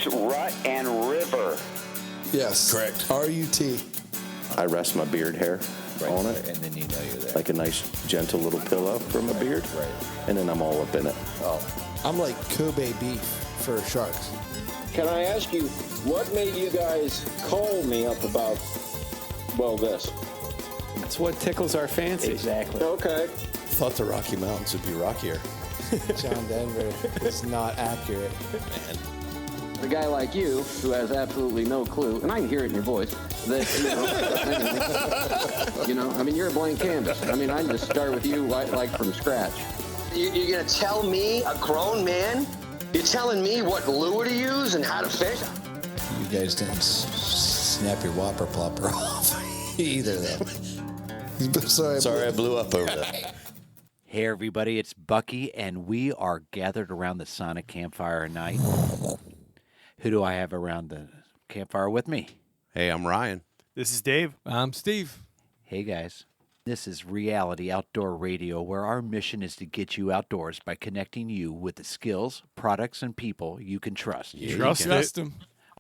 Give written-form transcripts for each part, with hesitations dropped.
It's rut and river. Yes. Correct. R-U-T. I rest my beard hair on it. And then you know you're there. Like a nice, gentle little pillow for my beard. Right. And then I'm all up in it. Oh. I'm like Kobe beef for sharks. Can I ask you, what made you guys call me up about, well, this? It's what tickles our fancy. Exactly. Okay. Thought the Rocky Mountains would be rockier. John Denver is not accurate. Man. A guy like you, who has absolutely no clue, and I can hear it in your voice, that, I mean, you're a blank canvas. I mean, I can just start with you like from scratch. You're going to tell me, a grown man, you're telling me what lure to use and how to fish? You guys didn't snap your whopper plopper off either, though. Sorry, I blew up over that. Hey, everybody, it's Bucky, and we are gathered around the Sonic Campfire tonight. Who do I have around the campfire with me? Hey, I'm Ryan. This is Dave. I'm Steve. Hey, guys. This is Reality Outdoor Radio, where our mission is to get you outdoors by connecting you with the skills, products, and people you can trust. Trust him.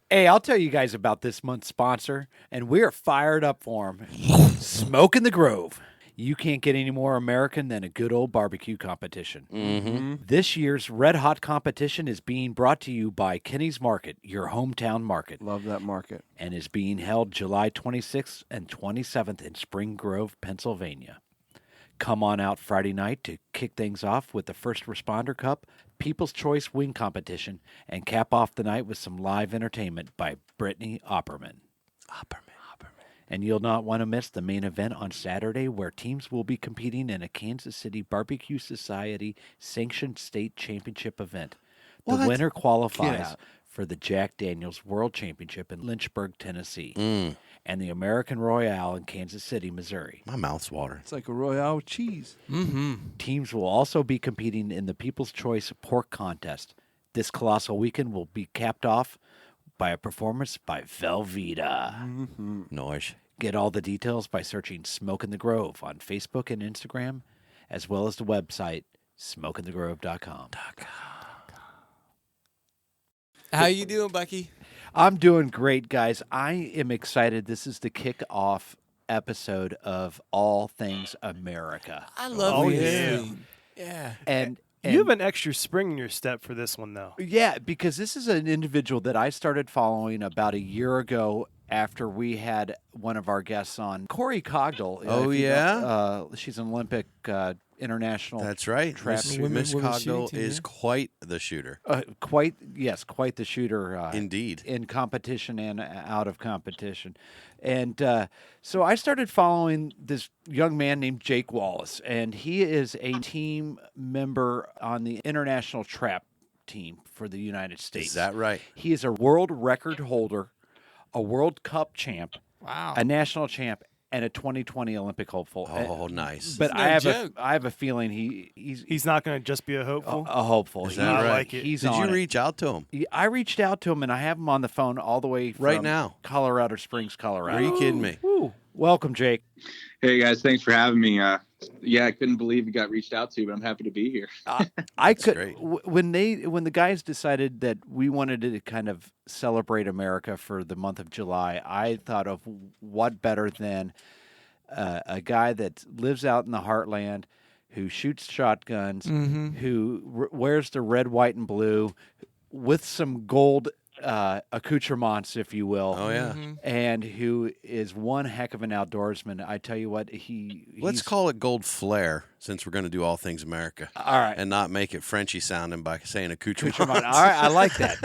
Hey, I'll tell you guys about this month's sponsor, and we're fired up for him. Smoke in the Grove. You can't get any more American than a good old barbecue competition. Mm-hmm. This year's Red Hot competition is being brought to you by Kenny's Market, your hometown market. Love that market. And is being held July 26th and 27th in Spring Grove, Pennsylvania. Come on out Friday night to kick things off with the First Responder Cup, People's Choice Wing Competition, and cap off the night with some live entertainment by Brittany Opperman. And you'll not want to miss the main event on Saturday, where teams will be competing in a Kansas City Barbecue Society sanctioned state championship event. The What? winner Get qualifies out. for the Jack Daniels World Championship in Lynchburg, Tennessee, and the American Royale in Kansas City, Missouri. My mouth's watering. It's like a Royale with cheese. Mm-hmm. Teams will also be competing in the People's Choice Pork Contest. This colossal weekend will be capped off by a performance by Velveeta. Noise. Get all the details by searching Smoke in the Grove on Facebook and Instagram, as well as the website, smokeinthegrove.com. How you doing, Bucky? I'm doing great, guys. I am excited. This is the kick-off episode of All Things America. I love Oh, it. yeah. Yeah. And You have an extra spring in your step for this one, though. yeah, because this is an individual that I started following about a year ago after we had one of our guests on, Corey Cogdell. Oh, if you yeah? know, she's an Olympic international. That's right. trap Miss shooter. Cogdell shooting, is yeah. quite the shooter. Quite the shooter. Indeed. In competition and out of competition. And so I started following this young man named Jake Wallace, and he is a team member on the international trap team for the United States. Is that right? He is a world record holder, a World Cup champ, Wow. a national champ, and a 2020 Olympic hopeful. Oh, nice. But no I joke. have a feeling he's He's not going to just be a hopeful. a hopeful. Is that I right? like it. He's Did on you it. reach out to him? I reached out to him, and I have him on the phone all the way from Right now? Colorado Springs, Colorado. Are you kidding me? Woo. Welcome, Jake. Hey guys, thanks for having me. I couldn't believe you got reached out to, but I'm happy to be here. I could great. when the guys decided that we wanted to kind of celebrate America for the month of July, I thought of what better than a guy that lives out in the heartland, who shoots shotguns, who wears the red, white, and blue with some gold accoutrements, if you will. Oh, yeah. And who is one heck of an outdoorsman. I tell you what, Let's call it gold flare, since we're going to do all things America. All right. And not make it Frenchy sounding by saying accoutrement. All right, I like that.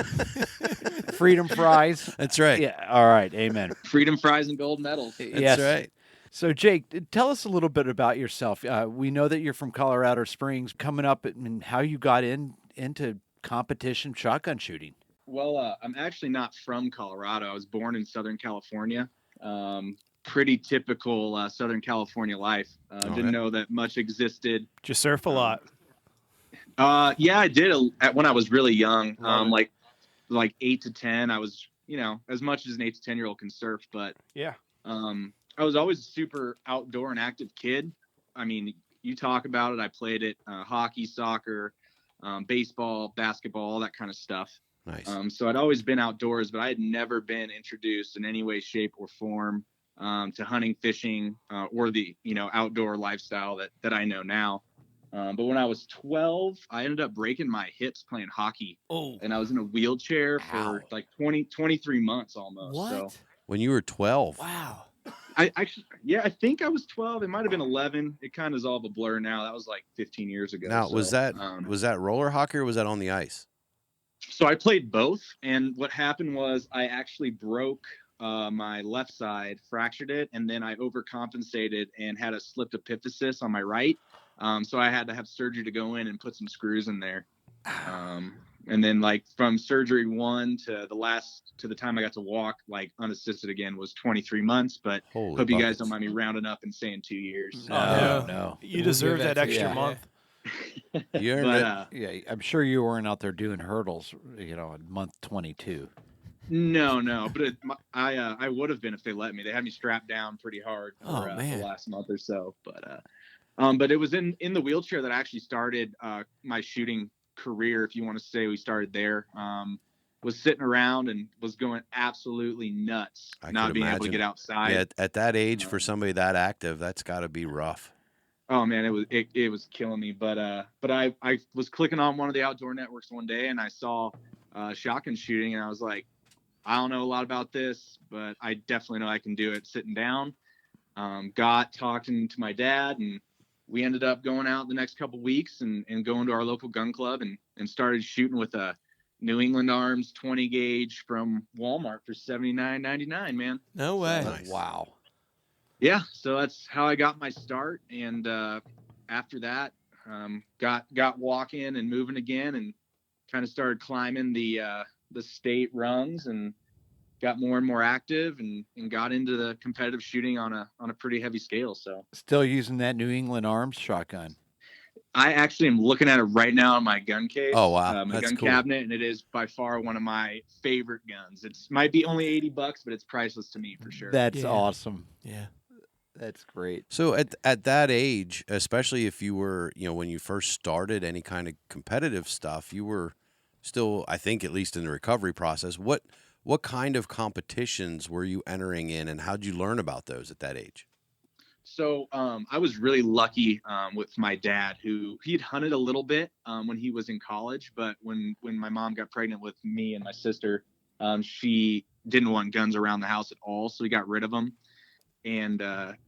Freedom fries. That's right. Yeah. All right. Amen. Freedom fries and gold medals. That's Yes. right. So, Jake, tell us a little bit about yourself. We know that you're from Colorado Springs. Coming up, and how you got into competition shotgun shooting. Well, I'm actually not from Colorado. I was born in Southern California. Pretty typical Southern California life. Didn't know that much existed. Did you surf a lot? Yeah, I did when I was really young. Like 8 to 10. I was, as much as an 8 to 10-year-old can surf, but Yeah. I was always a super outdoor and active kid. I mean, you talk about it. I played it, hockey, soccer, baseball, basketball, all that kind of stuff. Nice. So I'd always been outdoors, but I had never been introduced in any way, shape, or form to hunting, fishing, or the outdoor lifestyle that I know now. But when I was 12, I ended up breaking my hips playing hockey. Oh. And I was in a wheelchair for like 23 months almost. What? So When you were 12. Wow. I think I was 12. It might have been 11. It kind of is all of a blur now. That was like 15 years ago. Now, so, was that roller hockey or was that on the ice? So I played both. And what happened was I actually broke my left side, fractured it, and then I overcompensated and had a slipped epiphysis on my right. So I had to have surgery to go in and put some screws in there. And then like from surgery 1 to the time I got to walk like unassisted again was 23 months. But Holy hope you guys buckets. don't mind me rounding up and saying 2 years. No. You deserve give that that to extra you. month. You earned But, it. Yeah, I'm sure you weren't out there doing hurdles, in month 22. No, but I would have been if they let me. They had me strapped down pretty hard for man. the last month or so. But it was in the wheelchair that I actually started my shooting career, if you want to say we started there. Was sitting around and was going absolutely nuts, not being able to get outside. Yeah, at that age, for somebody that active, that's got to be rough. Oh man, it was killing me. But I was clicking on one of the outdoor networks one day and I saw shotgun shooting and I was like, I don't know a lot about this, but I definitely know I can do it sitting down. Got talking to my dad and we ended up going out the next couple weeks and going to our local gun club and started shooting with a New England Arms 20 gauge from Walmart for $79.99, man. No way. Nice. Wow. Yeah, so that's how I got my start. And after that, got walking and moving again and kind of started climbing the state rungs and got more and more active and got into the competitive shooting on a pretty heavy scale. So Still using that New England Arms shotgun. I actually am looking at it right now in my gun case. Oh, wow. My That's gun cool. cabinet, and it is by far one of my favorite guns. It might be only $80, but it's priceless to me for sure. That's awesome. Yeah. That's great. So at that age, especially if you were, when you first started any kind of competitive stuff, you were still, I think, at least in the recovery process. What kind of competitions were you entering in, and how'd you learn about those at that age? So I was really lucky with my dad, who he'd hunted a little bit when he was in college. But when my mom got pregnant with me and my sister, she didn't want guns around the house at all. So he got rid of them. And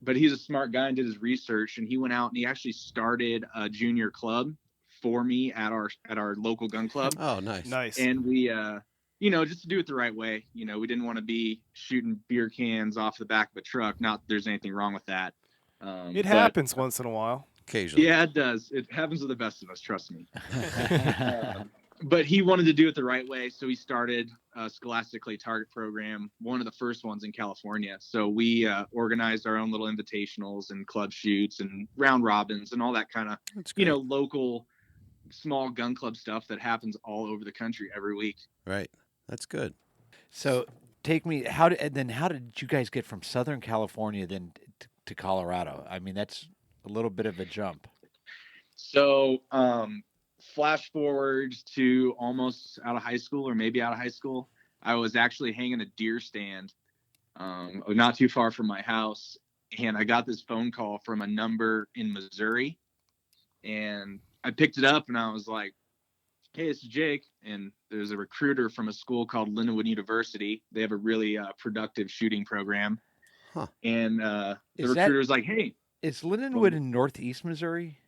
but he's a smart guy and did his research. And he went out and he actually started a junior club for me at our local gun club. Oh, nice. Nice. And we, just to do it the right way. We didn't want to be shooting beer cans off the back of a truck. Not that there's anything wrong with that. It happens once in a while. Occasionally. Yeah, it does. It happens to the best of us, trust me. But he wanted to do it the right way, so he started a Scholastic Clay Target program, one of the first ones in California. So we organized our own little invitationals and club shoots and round robins and all that kind of, local small gun club stuff that happens all over the country every week. Right. That's good. So take me, how did you guys get from Southern California then to Colorado? I mean, that's a little bit of a jump. So flash forward to almost out of high school, or maybe out of high school, I was actually hanging a deer stand not too far from my house, and I got this phone call from a number in Missouri, and I picked it up and I was like, hey, it's Jake. And there's a recruiter from a school called Lindenwood University. They have a really productive shooting program. Huh. And the recruiter was like, hey. Is Lindenwood in Northeast Missouri?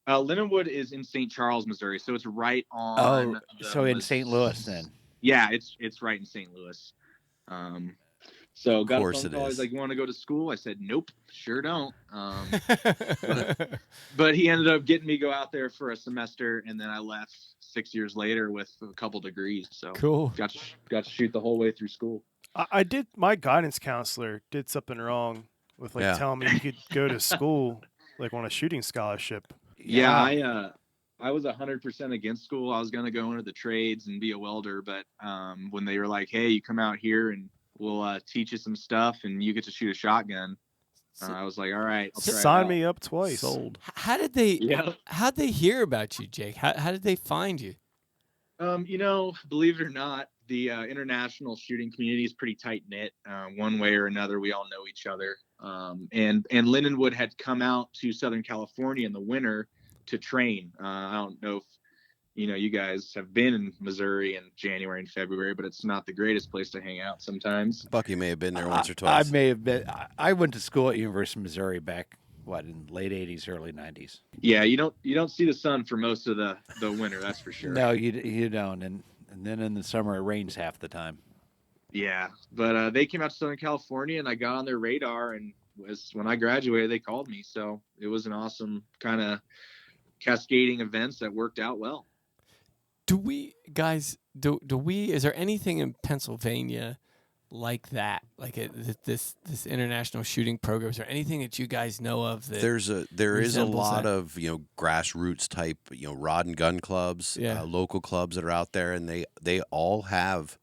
Lindenwood is in St. Charles, Missouri. So it's right on. So in St. Louis then. Yeah, it's right in St. Louis. So got a phone it call. is. He's like, you want to go to school? I said, nope, sure don't. But he ended up getting me go out there for a semester, and then I left 6 years later with a couple degrees. So cool. Got to shoot the whole way through school. I did. My guidance counselor did something wrong with telling me you could go to school on a shooting scholarship. Yeah, I was 100% against school. I was going to go into the trades and be a welder, but when they were like, hey, you come out here and we'll teach you some stuff and you get to shoot a shotgun, I was like, all right, I'll try it Sign out. me up twice. Sold. How'd they hear about you, Jake? How did they find you? Believe it or not, the international shooting community is pretty tight knit. One way or another, we all know each other. And Lindenwood had come out to Southern California in the winter to train. I don't know if you guys have been in Missouri in January and February, but it's not the greatest place to hang out sometimes. Bucky may have been there once or twice. I may have been. I went to school at University of Missouri back in late '80s, early '90s. Yeah, you don't see the sun for most of the winter, that's for sure. No, you don't, and then in the summer it rains half the time. Yeah, but they came out to Southern California, and I got on their radar, and when I graduated, they called me. So it was an awesome kind of cascading events that worked out well. Is there anything in Pennsylvania like that? Like this international shooting program? Is there anything that you guys know of that there is a lot of grassroots type rod and gun clubs, local clubs that are out there, and they all have,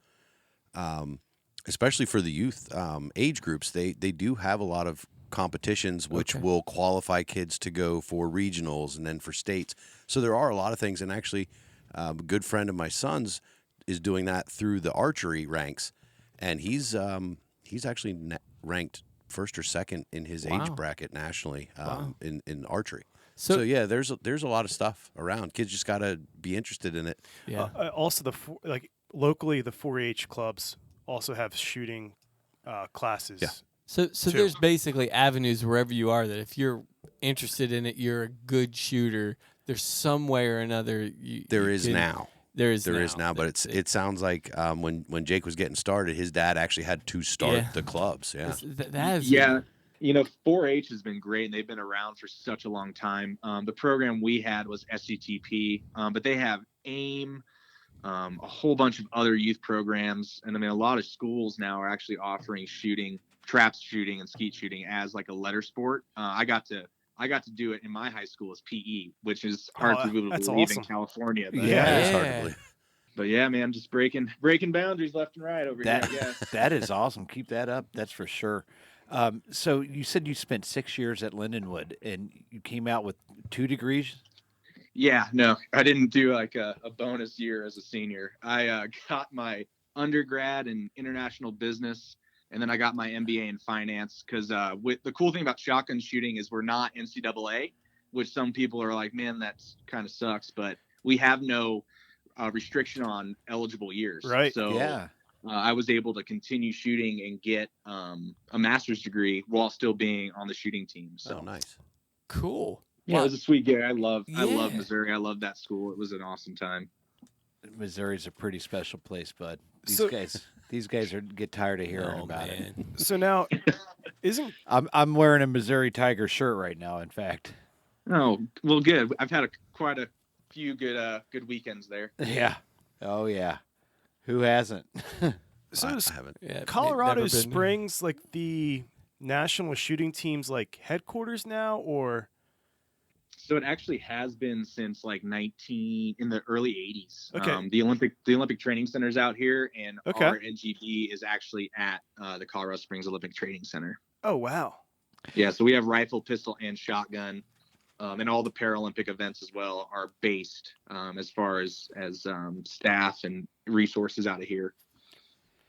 especially for the youth age groups, they do have a lot of competitions which will qualify kids to go for regionals and then for states. So there are a lot of things, and actually a good friend of my son's is doing that through the archery ranks, and he's actually ranked first or second in his age bracket nationally in archery. So yeah, there's a lot of stuff around. Kids just got to be interested in it. Yeah. Also, locally, the 4-H clubs also have shooting classes. Yeah. So there's basically avenues wherever you are that if you're interested in it, you're a good shooter. There's some way or another. There is now, but it sounds like when Jake was getting started, his dad actually had to start the clubs. Yeah, 4-H has been great, and they've been around for such a long time. The program we had was SCTP, but they have AIM, a whole bunch of other youth programs, and I mean a lot of schools now are actually offering traps shooting and skeet shooting as like a letter sport. I got to do it in my high school as PE, which is hard for people to believe in California. But it's hard to believe. But yeah, man, just breaking boundaries left and right over here. I guess. That is awesome. Keep that up. That's for sure. So you said you spent 6 years at Lindenwood, and you came out with 2 degrees. Yeah, no, I didn't do like a bonus year as a senior. I got my undergrad in international business. And then I got my MBA in finance because with the cool thing about shotgun shooting is we're not NCAA, which some people are like, man, that's kind of sucks. But we have no restriction on eligible years. Right. So I was able to continue shooting and get a master's degree while still being on the shooting team. So nice. Cool. Yeah, it was a sweet gig. I love Missouri. I love that school. It was an awesome time. Missouri's a pretty special place, bud. These guys get tired of hearing about it. So now, I'm wearing a Missouri Tiger shirt right now. In fact. Oh well, good. I've had quite a few good weekends there. Yeah. Oh yeah. Who hasn't? So I haven't. Yeah, Colorado Springs like the national shooting team's like headquarters now, or? So it actually has been since like in the early 80s. Okay. The Olympic Training Center's out here, and our NGB is actually at the Colorado Springs Olympic Training Center. Oh wow. Yeah, so we have rifle, pistol, and shotgun, and all the Paralympic events as well are based as far as staff and resources out of here.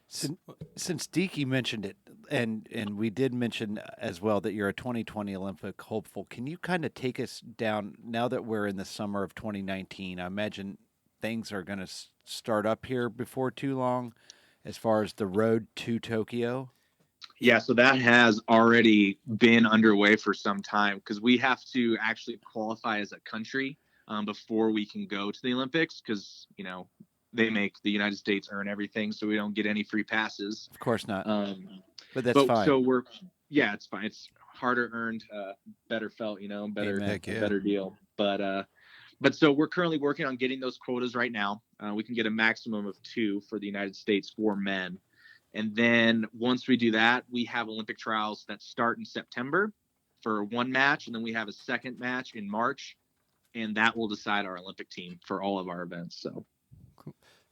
Since Deaky mentioned it, and we did mention as well that you're a 2020 Olympic hopeful, can you kind of take us down now that we're in the summer of 2019? I imagine things are going to start up here before too long as far as the road to Tokyo. Yeah, so that has already been underway for some time because we have to actually qualify as a country before we can go to the Olympics because, they make the United States earn everything, so we don't get any free passes. Of course not. But that's fine. So it's fine. It's harder earned, better felt, better deal. But so we're currently working on getting those quotas right now. We can get a maximum of 2 for the United States for men. And then once we do that, we have Olympic trials that start in September for 1 match. And then we have a second match in March, and that will decide our Olympic team for all of our events.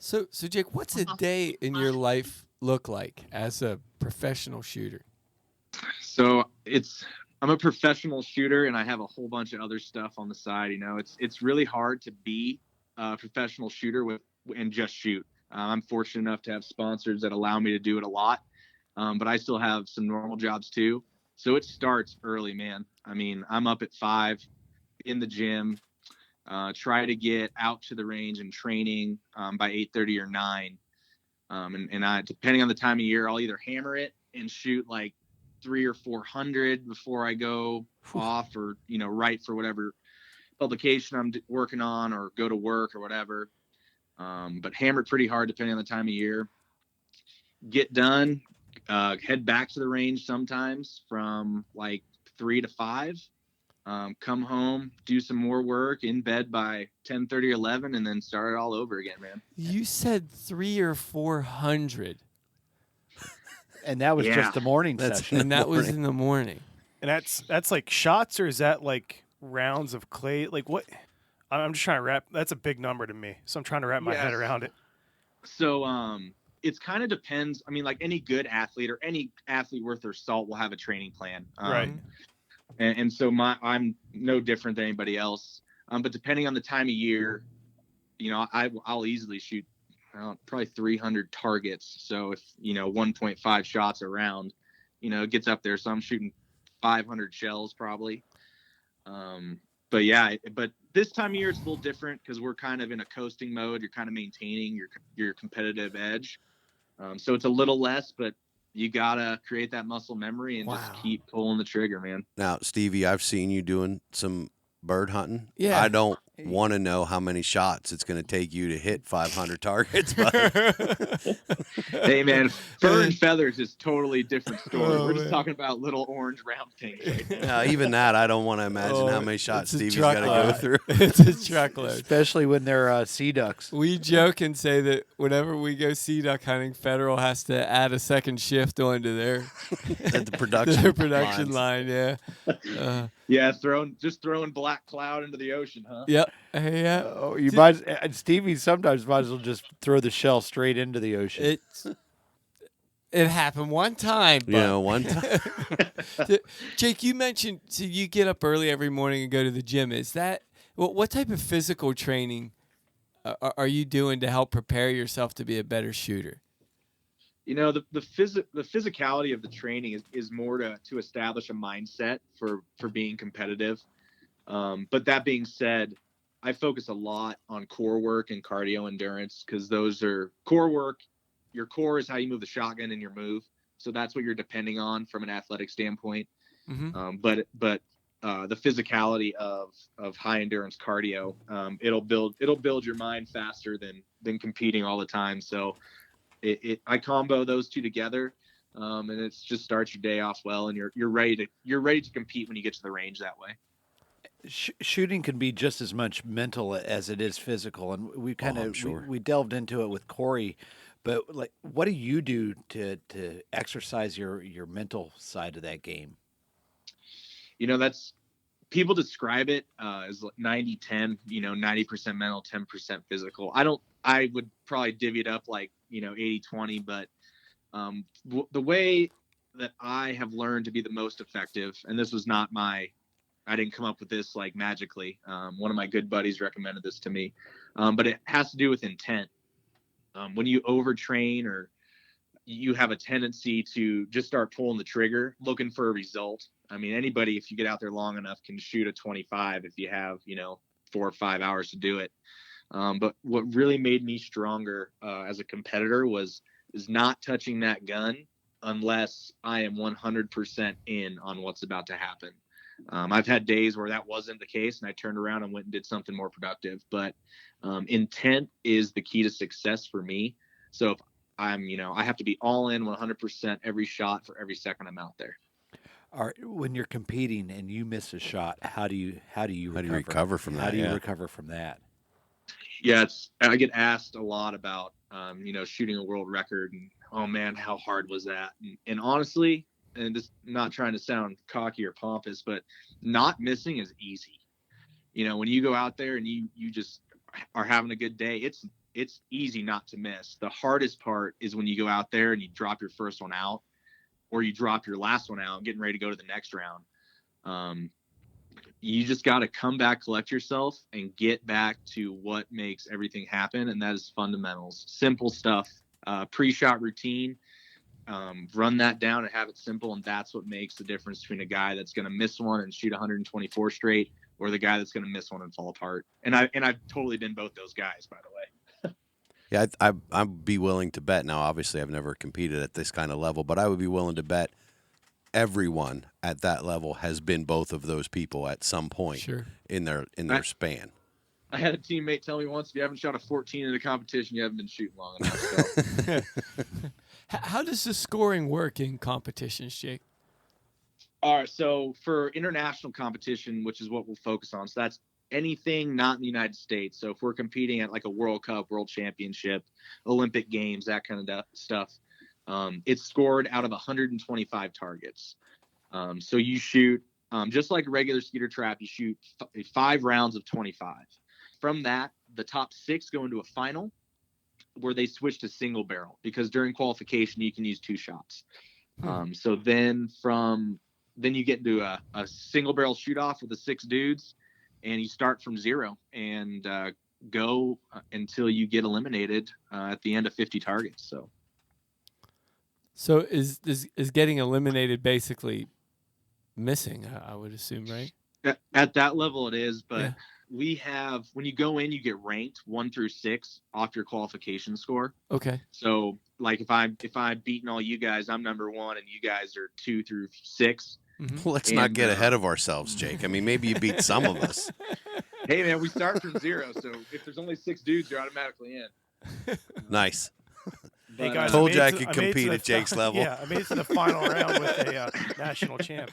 So Jake, what's a day in your life look like as a professional shooter? So I'm a professional shooter, and I have a whole bunch of other stuff on the side. It's really hard to be a professional shooter with and just shoot. I'm fortunate enough to have sponsors that allow me to do it a lot, but I still have some normal jobs too. So it starts early, man. I mean, I'm up at 5 in the gym, try to get out to the range and training by 8:30 or 9. And I, depending on the time of year, I'll either hammer it and shoot like 300 or 400 before I go off, or, you know, write for whatever publication I'm working on, or go to work or whatever. But hammer it pretty hard depending on the time of year. Get done, head back to the range sometimes from like 3 to 5. Come home, do some more work, in bed by 10:30 or 11, and then start it all over again, man. You said 300 or 400. And that was just the morning session. And that was in the morning. And that's like shots, or is that like rounds of clay? Like what? I'm just trying to wrap. That's a big number to me, so I'm trying to wrap my head around it. So it's kind of depends. I mean, like any good athlete or any athlete worth their salt will have a training plan. Right. And so I'm no different than anybody else. But depending on the time of year, you know, I'll easily shoot probably 300 targets. So if, you know, 1.5 shots a round, you know, it gets up there. So I'm shooting 500 shells probably. But yeah, but this time of year it's a little different because we're kind of in a coasting mode. You're kind of maintaining your competitive edge. So it's a little less, but you gotta create that muscle memory and just keep pulling the trigger, man. Now, Stevie, I've seen you doing some bird hunting. Yeah. I don't want to know how many shots it's going to take you to hit 500 targets, but hey, man, fur and feathers is totally different story. We're just talking about little orange round things right now. Even that, I don't want to imagine how many shots Stevie's got to go through. It's a truckload. Especially when they're sea ducks. We joke and say that whenever we go sea duck hunting, Federal has to add a second shift onto their production line. Yeah. Yeah, just throwing black cloud into the ocean, huh? Yep. Yeah. Oh, Stevie sometimes might as well just throw the shell straight into the ocean. It happened one time. Yeah, one time. Jake, you mentioned so you get up early every morning and go to the gym. Is that what type of physical training are you doing to help prepare yourself to be a better shooter? You know, the physicality of the training is more to establish a mindset for being competitive. But that being said, I focus a lot on core work and cardio endurance because those are core work. Your core is how you move the shotgun in your move. So that's what you're depending on from an athletic standpoint. Mm-hmm. But the physicality of high endurance cardio, it'll build your mind faster than competing all the time. So I combo those two together, and it just starts your day off well, and you're ready to compete when you get to the range that way. Shooting can be just as much mental as it is physical, and we kind of we delved into it with Corey. But like, what do you do to exercise your mental side of that game? You know, that's people describe it as 90-10. You know, 90% mental, 10% physical. I would probably divvy it up like, you know, 80-20, but the way that I have learned to be the most effective, and this was not I didn't come up with this like magically. One of my good buddies recommended this to me, but it has to do with intent. When you overtrain or you have a tendency to just start pulling the trigger, looking for a result. I mean, anybody, if you get out there long enough, can shoot a 25 if you have, you know, 4 or 5 hours to do it. But what really made me stronger as a competitor is not touching that gun unless I am 100% in on what's about to happen. I've had days where that wasn't the case and I turned around and went and did something more productive, but intent is the key to success for me. So if I have to be all in 100% every shot for every second I'm out there. When you're competing and you miss a shot, how do you recover from that? How do you recover from that? Yeah, I get asked a lot about shooting a world record and, oh man, how hard was that? And honestly, and just not trying to sound cocky or pompous, but not missing is easy. You know, when you go out there and you just are having a good day, it's easy not to miss. The hardest part is when you go out there and you drop your first one out, or you drop your last one out, getting ready to go to the next round. you just got to come back, collect yourself, and get back to what makes everything happen. And that is fundamentals, simple stuff, pre-shot routine, run that down and have it simple. And that's what makes the difference between a guy that's going to miss one and shoot 124 straight, or the guy that's going to miss one and fall apart. And I've totally been both those guys, by the way. Yeah, I'd be willing to bet. Now, obviously, I've never competed at this kind of level, but I would be willing to bet everyone at that level has been both of those people at some point in their span. I had a teammate tell me once, if you haven't shot a 14 in a competition, you haven't been shooting long enough. So. How does the scoring work in competitions, Jake? All right, so for international competition, which is what we'll focus on, so that's anything not in the United States. So if we're competing at like a World Cup, World Championship, Olympic Games, that kind of stuff, it's scored out of 125 targets. So you shoot, just like a regular skeeter trap, you shoot 5 rounds of 25. From that, the top 6 go into a final where they switch to single barrel, because during qualification, you can use 2 shots. So then you get into a single barrel shoot off with the 6 dudes, and you start from 0 and go until you get eliminated at the end of 50 targets. So is getting eliminated basically missing, I would assume, right? At that level it is, but we have, when you go in, you get ranked 1 through 6 off your qualification score. Okay. So like if I'm beating all you guys, I'm number 1 and you guys are 2 through 6. Mm-hmm. Let's not get ahead of ourselves, Jake. I mean, maybe you beat some of us. Hey man, we start from 0, so if there's only 6 dudes, you're automatically in. Nice. Hey guys, told you I could compete at Jake's level. Yeah, I made it to the final round with a national champ.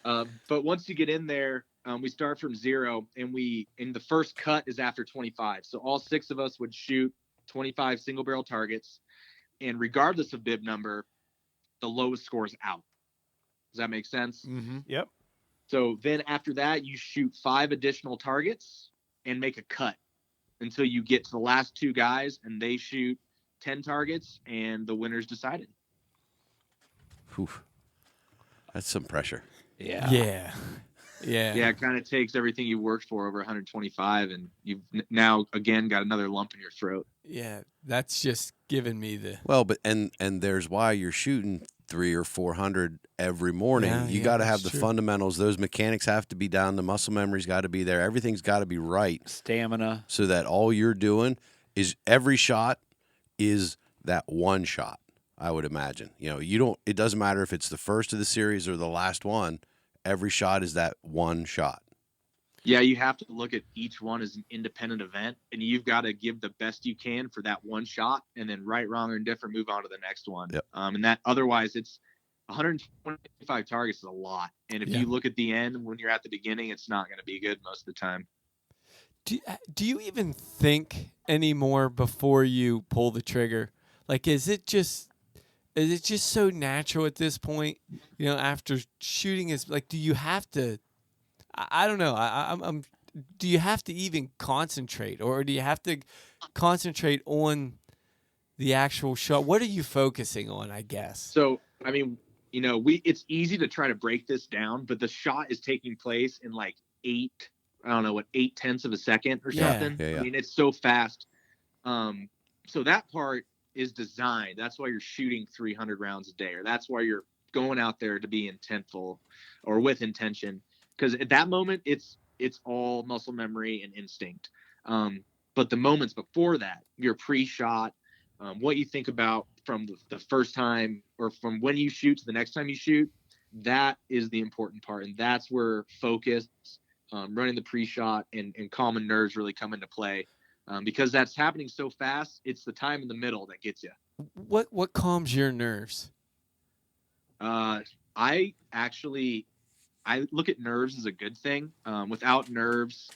But once you get in there, we start from 0, and the first cut is after 25. So all 6 of us would shoot 25 single barrel targets, and regardless of bib number, the lowest score is out. Does that make sense? Mm-hmm. Yep. So then after that, you shoot 5 additional targets and make a cut until you get to the last 2 guys, and they shoot 10 targets, and the winner's decided. Whew. That's some pressure. Yeah. Yeah, it kind of takes everything you worked for over 125, and you've now again got another lump in your throat. Yeah, that's just giving me the but and there's why you're shooting 300 or 400 every morning. You got to have the fundamentals. Those mechanics have to be down. The muscle memory's got to be there. Everything's got to be right. Stamina, so that all you're doing is every shot is that one shot. I would imagine. It doesn't matter if it's the first of the series or the last one. Every shot is that one shot. Yeah, you have to look at each one as an independent event, and you've got to give the best you can for that one shot, and then right, wrong, or indifferent, move on to the next one. Yep. And that otherwise, it's 125 targets is a lot. And if you look at the end when you're at the beginning, it's not going to be good most of the time. Do you even think anymore before you pull the trigger? Like, is it just so natural at this point? After shooting is like, do you have to? I don't know. I'm. Do you have to even concentrate, or do you have to concentrate on the actual shot? What are you focusing on? I guess. So I mean, it's easy to try to break this down, but the shot is taking place in like 8/10 of a second or something. Yeah. I mean, it's so fast. So that part is designed. That's why you're shooting 300 rounds a day, or that's why you're going out there to be intentful or with intention. Because at that moment, it's all muscle memory and instinct. But the moments before that, your pre-shot, what you think about from the first time or from when you shoot to the next time you shoot, that is the important part. And that's where focus, running the pre-shot, and calming nerves really come into play. Because that's happening so fast, it's the time in the middle that gets you. What calms your nerves? I look at nerves as a good thing. Without nerves,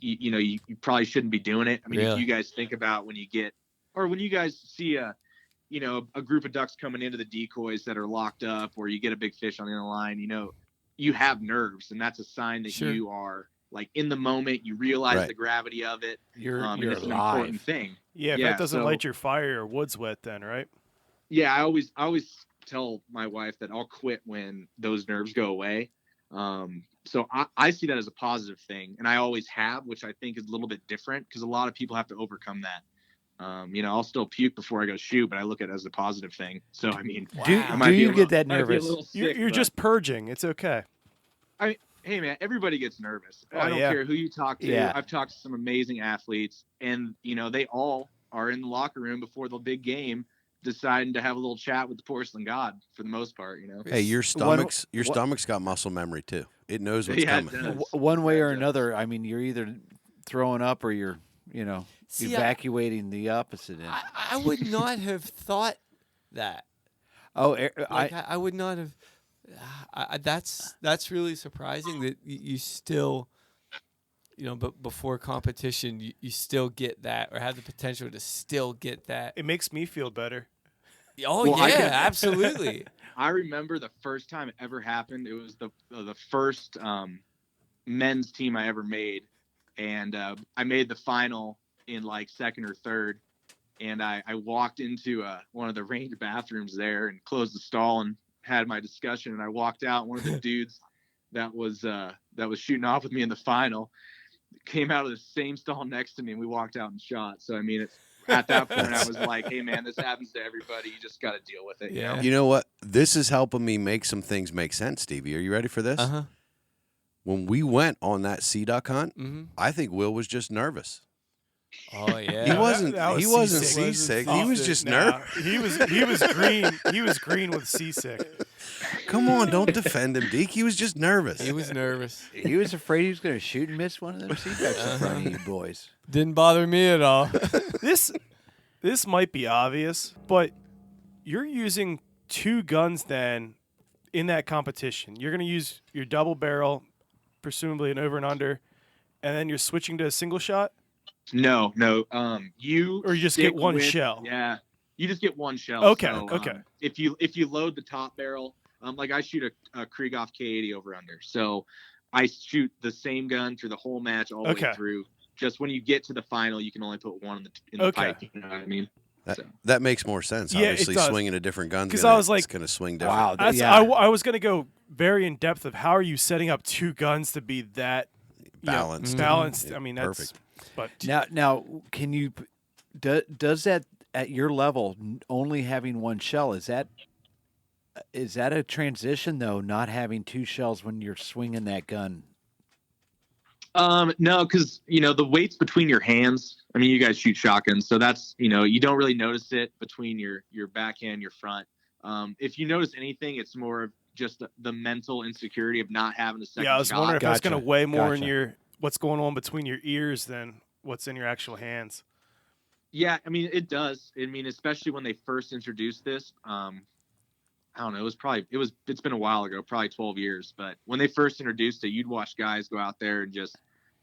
you probably shouldn't be doing it. I mean, if you guys think about when you guys see a group of ducks coming into the decoys that are locked up, or you get a big fish on the end of the line, you have nerves, and that's a sign that you are like in the moment. You realize the gravity of it. You're it's an important thing. Yeah, if that doesn't light your fire, your wood's wet then, right? Yeah, I always tell my wife that I'll quit when those nerves go away. So I see that as a positive thing, and I always have, which I think is a little bit different because a lot of people have to overcome that. I'll still puke before I go shoot, but I look at it as a positive thing. So, I mean, do you get that nervous? You're just purging. It's okay. Hey, man, everybody gets nervous. Oh, I don't care who you talk to. Yeah. I've talked to some amazing athletes, and, they all are in the locker room before the big game deciding to have a little chat with the porcelain god for the most part, Hey, your stomach's got muscle memory too. It knows what's coming. One way or another, I mean, you're either throwing up or you're, evacuating the opposite end. I would not have thought that. Oh, I would not have. That's really surprising that you still, but before competition, you still get that or have the potential to still get that. It makes me feel better. Oh, well, yeah, absolutely. I remember the first time it ever happened. It was the first men's team I ever made, and I made the final in like second or third, and I walked into one of the range bathrooms there and closed the stall and had my discussion, and I walked out. One of the dudes that was shooting off with me in the final came out of the same stall next to me, and we walked out and shot. So I mean, at that point I was like, hey man, this happens to everybody. You just got to deal with it. Yeah. You know what? This is helping me make some things make sense, Stevie. Are you ready for this? Uh-huh. When we went on that sea duck hunt, Mm-hmm. I think Will was just nervous. Oh yeah. He wasn't. That was he wasn't seasick. seasick. He was just Nah, nervous. He was green. He was green with seasick. Come on, don't defend him, Deke. He was just nervous. He was nervous. He was afraid he was going to shoot and miss one of them sea ducks in front of you boys. Didn't bother me at all. This might be obvious, but you're using two guns then in that competition. You're going to use your double barrel, presumably an over and under, and then you're switching to a single shot? No. You just get one shell. Yeah, you just get one shell. Okay. So, Okay. If you load the top barrel, like I shoot a Krieghoff K80 over under, so I shoot the same gun through the whole match all the way through. Just when you get to the final, you can only put one in the pipe. You know what I mean? That makes more sense. Yeah, Obviously, it does. swinging a different gun Because I was like, it's going to swing different. Wow. I was going to go very in depth of how are you setting up two guns to be that Balanced. Balanced. Yeah, I mean, that's perfect. But Now, can you? Does that at your level only having one shell is that a transition though? Not having two shells when you're swinging that gun. No, because the weight's between your hands. I mean, you guys shoot shotguns, so that's you don't really notice it between your backhand, your front. If you notice anything, it's more of just the mental insecurity of not having a second shot. I was wondering if that's going to weigh more in Gotcha. what's going on between your ears than what's in your actual hands. Yeah, I mean it does. I mean, especially when they first introduced this. I don't know. It's been a while ago, probably 12 years. But when they first introduced it, you'd watch guys go out there and just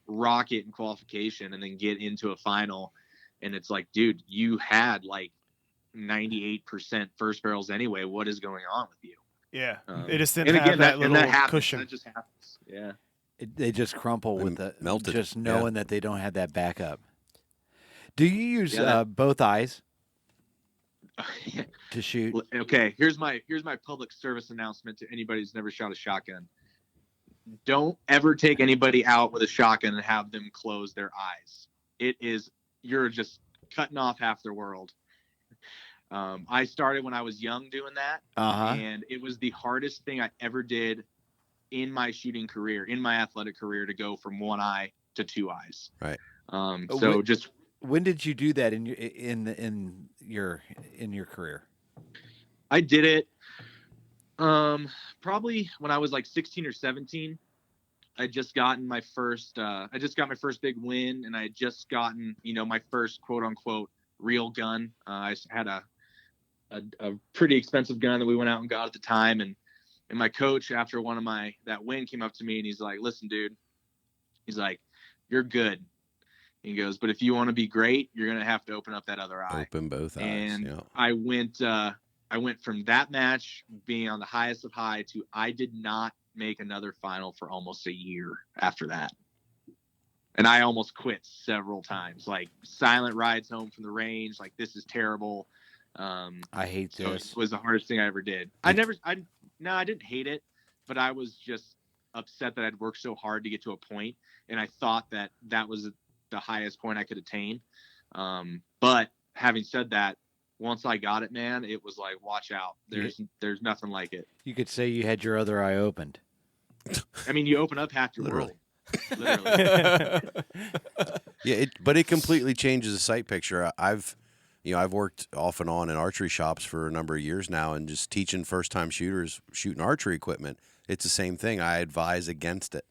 rock it in qualification, and then get into a final, and it's like, dude, you had like 98% first barrels anyway. What is going on with you? Yeah, it just didn't have that little cushion. That just happens. Yeah. They just crumple with the melted. just knowing that they don't have that backup. Do you use both eyes to shoot? Okay, here's my public service announcement to anybody who's never shot a shotgun. Don't ever take anybody out with a shotgun and have them close their eyes. You're just cutting off half their world. I started when I was young doing that, and it was the hardest thing I ever did in my shooting career, in my athletic career, to go from one eye to two eyes. Right. When did you do that in your career? I did it probably when I was like 16 or 17. I just got my first big win, and I had just gotten my first quote unquote real gun. I had a pretty expensive gun that we went out and got at the time, and my coach, after that win, came up to me and he's like, "Listen, dude," he's like, "you're good." He goes, "But if you want to be great, you're gonna have to open up that other eye." Open both eyes. And yeah. I went from that match being on the highest of high to I did not make another final for almost a year after that. And I almost quit several times, like silent rides home from the range. Like, this is terrible. I hate this. It was the hardest thing I ever did. I didn't hate it, but I was just upset that I'd worked so hard to get to a point, and I thought that that was the highest point I could attain. But having said that, once I got it, man, it was like, watch out. There's nothing like it. You could say you had your other eye opened. I mean, you open up half your world. Literally. Yeah, but it completely changes the sight picture. I've worked off and on in archery shops for a number of years now, and just teaching first-time shooters shooting archery equipment. It's the same thing. I advise against it.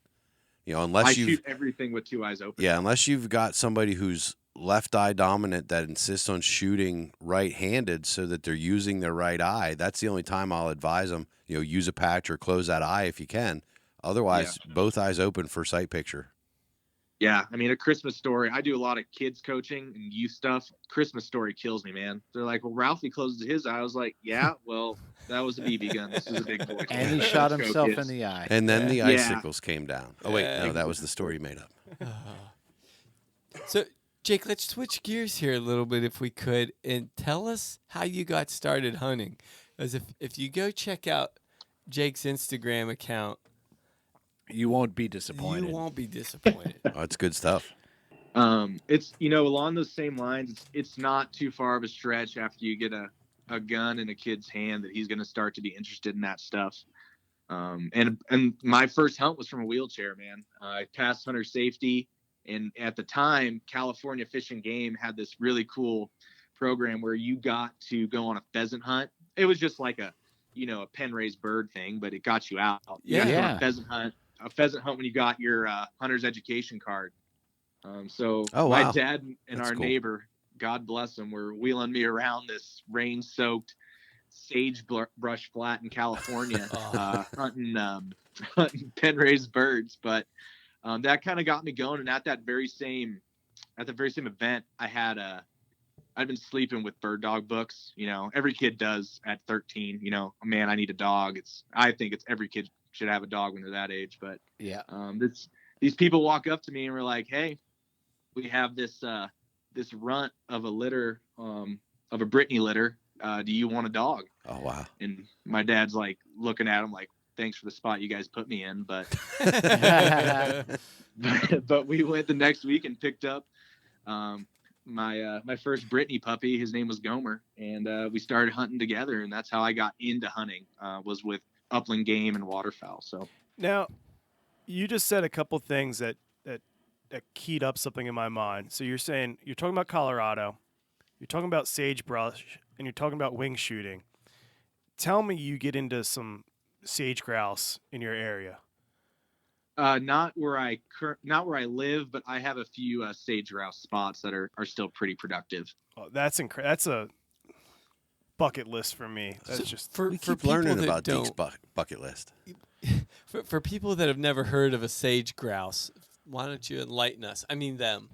Unless I shoot everything with two eyes open. Yeah, unless you've got somebody who's left eye dominant that insists on shooting right-handed so that they're using their right eye. That's the only time I'll advise them. Use a patch or close that eye if you can. Otherwise, both eyes open for sight picture. Yeah, I mean, A Christmas Story. I do a lot of kids coaching and youth stuff. Christmas Story kills me, man. They're like, well, Ralphie closes his eye. I was like, yeah, well, that was a BB gun. This is a big boy. And he shot himself in the eye. And then the icicles came down. Oh, wait, no, that was the story you made up. So, Jake, let's switch gears here a little bit if we could, and tell us how you got started hunting. Because if you go check out Jake's Instagram account, you won't be disappointed. You won't be disappointed. Oh, it's good stuff. It's, along those same lines, it's not too far of a stretch after you get a gun in a kid's hand that he's going to start to be interested in that stuff. And my first hunt was from a wheelchair, man. I passed hunter safety. And at the time, California Fish and Game had this really cool program where you got to go on a pheasant hunt. It was just like a pen raised bird thing, but it got you out. You got to go on a pheasant hunt when you got your hunter's education card. My dad and That's our cool. neighbor, God bless him, were wheeling me around this rain-soaked sagebrush flat in California, hunting pen raised birds. But that kind of got me going. And at the very same event, I'd been sleeping with bird dog books. Every kid does at 13. Man, I need a dog. I think it's every kid should have a dog when they're that age. But yeah, these people walk up to me and were like, "Hey, we have this runt of a litter, of a Brittany litter. Do you want a dog?" Oh wow! And my dad's like looking at him like, "Thanks for the spot you guys put me in," but but we went the next week and picked up my first Brittany puppy. His name was Gomer, and we started hunting together, and that's how I got into hunting. Was with upland game and waterfowl. So now, you just said a couple things that keyed up something in my mind. So you're talking about Colorado, you're talking about sagebrush, and you're talking about wing shooting. Tell me you get into some sage grouse in your area. Not where I live, but I have a few sage grouse spots that are still pretty productive. Oh, that's a bucket list for me. That's just we keep learning about Deke's bucket list. For people that have never heard of a sage grouse, why don't you enlighten us? I mean them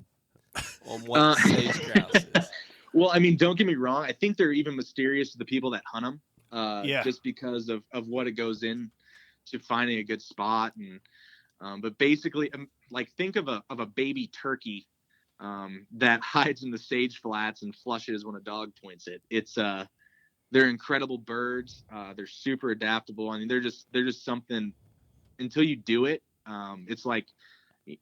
on what sage grouse is. Well, I mean, don't get me wrong. I think they're even mysterious to the people that hunt them. Just because of what it goes in to finding a good spot. And but basically, like, think of a baby turkey that hides in the sage flats and flushes when a dog points it. They're incredible birds. They're super adaptable. I mean, they're just something. Until you do it, it's like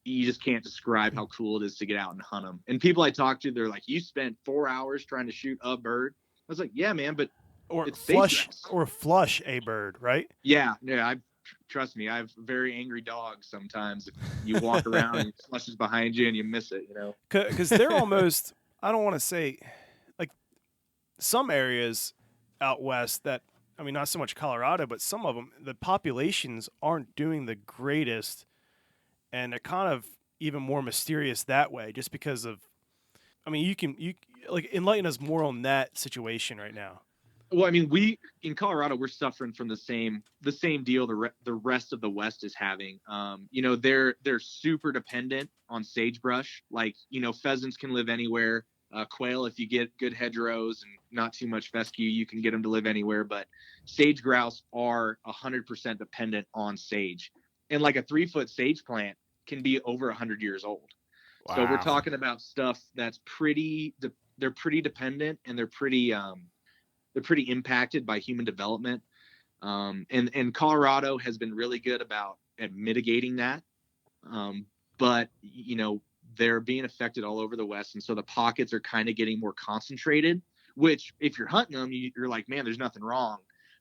you just can't describe how cool it is to get out and hunt them. And people I talk to, they're like, "You spent 4 hours trying to shoot a bird." I was like, "Yeah, man, but it's flush a bird, right?" Yeah. Trust me, I have very angry dogs sometimes. If you walk around and it flushes behind you and you miss it, Because they're almost, I don't want to say, like, some areas out west that, I mean, not so much Colorado, but some of them, the populations aren't doing the greatest, and they're kind of even more mysterious that way, just because of, I mean, you like, enlighten us more on that situation right now. Well, I mean, in Colorado, we're suffering from the same deal the rest of the West is having. They're super dependent on sagebrush. Like, pheasants can live anywhere. Quail, if you get good hedgerows and not too much fescue, you can get them to live anywhere. But sage grouse are 100% dependent on sage. And like a 3-foot sage plant can be over 100 years old. Wow. So we're talking about stuff that's they're pretty dependent, and they're pretty impacted by human development. And Colorado has been really good about at mitigating that. But they're being affected all over the West, and so the pockets are kind of getting more concentrated. Which, if you're hunting them, you're like, man, there's nothing wrong.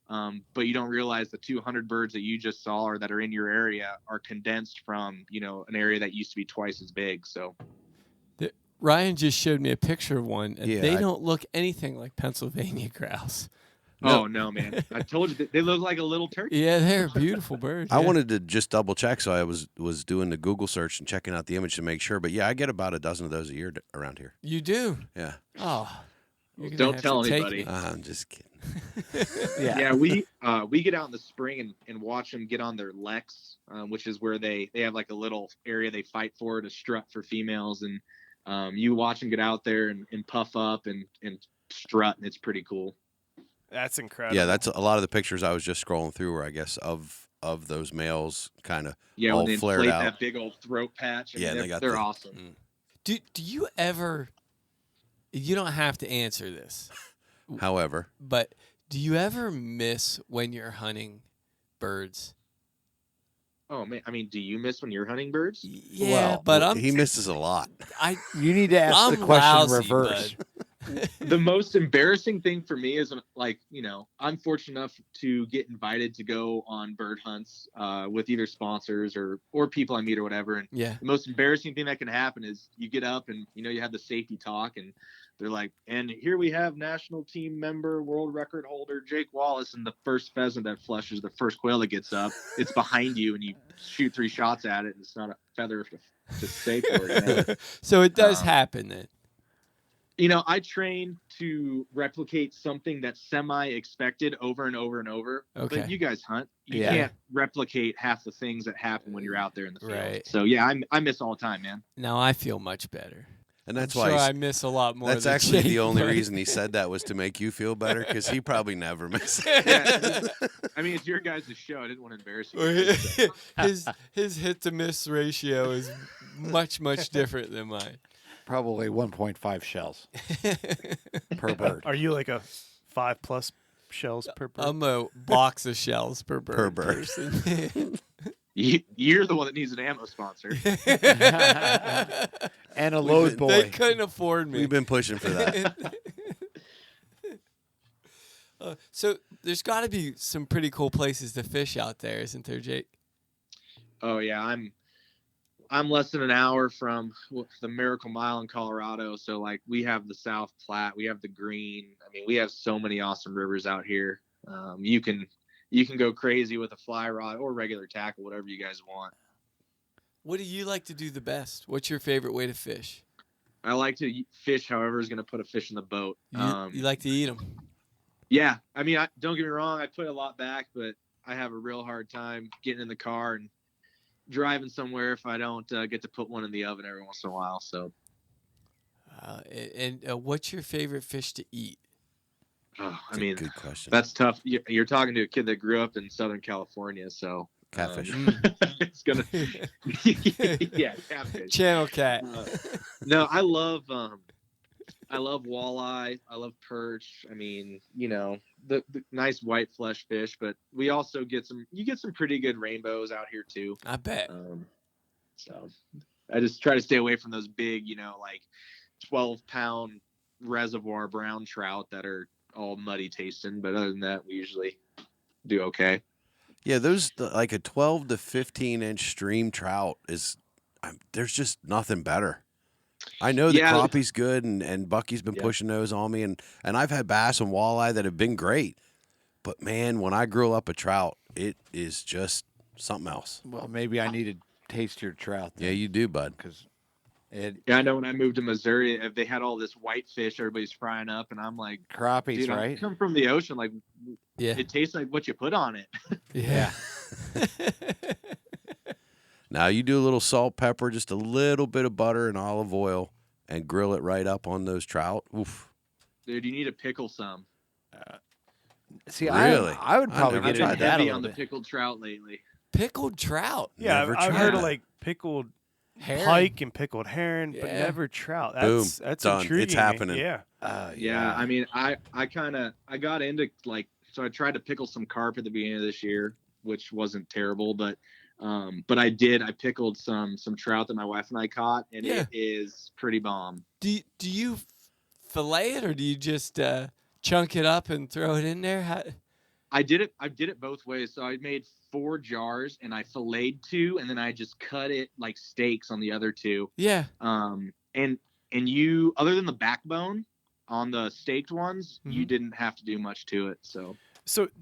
But you don't realize the 200 birds that you just saw or that are in your area are condensed from, an area that used to be twice as big. So Ryan just showed me a picture of one, and Yeah, they don't look anything like Pennsylvania grouse. Oh, no, man. I told you, they look like a little turkey. Yeah, they're beautiful birds. I wanted to just double check, so I was doing the Google search and checking out the image to make sure. But yeah, I get about a dozen of those a year around here. You do? Yeah. Oh. Don't tell anybody. I'm just kidding. Yeah, we get out in the spring and watch them get on their leks, which is where they have like a little area they fight for to strut for females, and you watch them get out there and puff up and strut, and it's pretty cool. That's incredible. Yeah, that's a lot of the pictures I was just scrolling through, where I guess of those males kind of all when they flared inflate out. that big old throat patch. I mean, they they're awesome. Do you ever? You don't have to answer this. However, but do you ever miss when you're hunting birds? Oh man, I mean, do you miss when you're hunting birds? Yeah, but he misses a lot. You need to ask the question reverse. The most embarrassing thing for me is I'm fortunate enough to get invited to go on bird hunts with either sponsors or people I meet or whatever. And yeah, the most embarrassing thing that can happen is you get up and you have the safety talk, and they're like, and here we have national team member, world record holder Jake Wallace, and the first pheasant that flushes, the first quail that gets up, it's behind you, and you shoot 3 shots at it, and it's not a feather to stay for it. So it does happen then. I train to replicate something that's semi-expected over and over and over. Okay. But you guys hunt. You can't replicate half the things that happen when you're out there in the field. Right. So, yeah, I miss all the time, man. Now I feel much better. And that's I'm why sure I miss a lot more. That's than actually Jake, the only but- reason he said that was to make you feel better, because he probably never misses. Yeah, I mean, it's your guys' show. I didn't want to embarrass you. his hit to miss ratio is much different than mine. Probably 1.5 shells per bird. Are you like a 5+ shells per bird? I'm a box of shells per bird. Person. You're the one that needs an ammo sponsor. And a load boy. They couldn't afford me. We've been pushing for that. So there's got to be some pretty cool places to fish out there, isn't there, Jake? Oh yeah, I'm less than an hour from the Miracle Mile in Colorado. So like we have the South Platte, we have the Green. I mean, we have so many awesome rivers out here. You can go crazy with a fly rod or regular tackle, whatever you guys want. What do you like to do the best? What's your favorite way to fish? I like to fish however is going to put a fish in the boat. You like to eat them? Yeah. I mean, don't get me wrong. I put a lot back, but I have a real hard time getting in the car and driving somewhere if I don't get to put one in the oven every once in a while. So, and what's your favorite fish to eat? Oh, I mean, good question. That's tough. You're talking to a kid that grew up in Southern California, so catfish. It's gonna, yeah, catfish. Channel cat. No, I love walleye. I love perch. I mean, the nice white flesh fish, but we also get some pretty good rainbows out here too. I bet. So I just try to stay away from those big, like 12-pound reservoir brown trout that are all muddy tasting. But other than that, we usually do okay. Yeah, like a 12 to 15 inch stream trout there's just nothing better. I know the crappie's good, and Bucky's been pushing those on me, and I've had bass and walleye that have been great. But man, when I grill up a trout, it is just something else. Well, maybe I need to taste your trout. Yeah, you do, bud. I know when I moved to Missouri, they had all this white fish everybody's frying up, and I'm like, crappies, dude, right? I come from the ocean, like, yeah, it tastes like what you put on it. Yeah. Now you do a little salt, pepper, just a little bit of butter and olive oil, and grill it right up on those trout. Oof. Dude, you need to pickle some. See, really? I would probably get I've into been that heavy a on the little bit. pickled trout lately. Pickled trout. Yeah, Never I've heard of tried. like pickled Herring. pike and pickled herring, but Yeah. never trout. Boom. That's Done. intriguing. It's happening. Yeah. Yeah, I mean, I got into so I tried to pickle some carp at the beginning of this year, which wasn't terrible, but But I pickled some trout that my wife and I caught, and it is pretty bomb. Do you fillet it, or do you just chunk it up and throw it in there? I did it both ways. So I made 4 jars, and I filleted 2, and then I just cut it like steaks on the other 2. Yeah. And you, other than the backbone on the staked ones, you didn't have to do much to it. So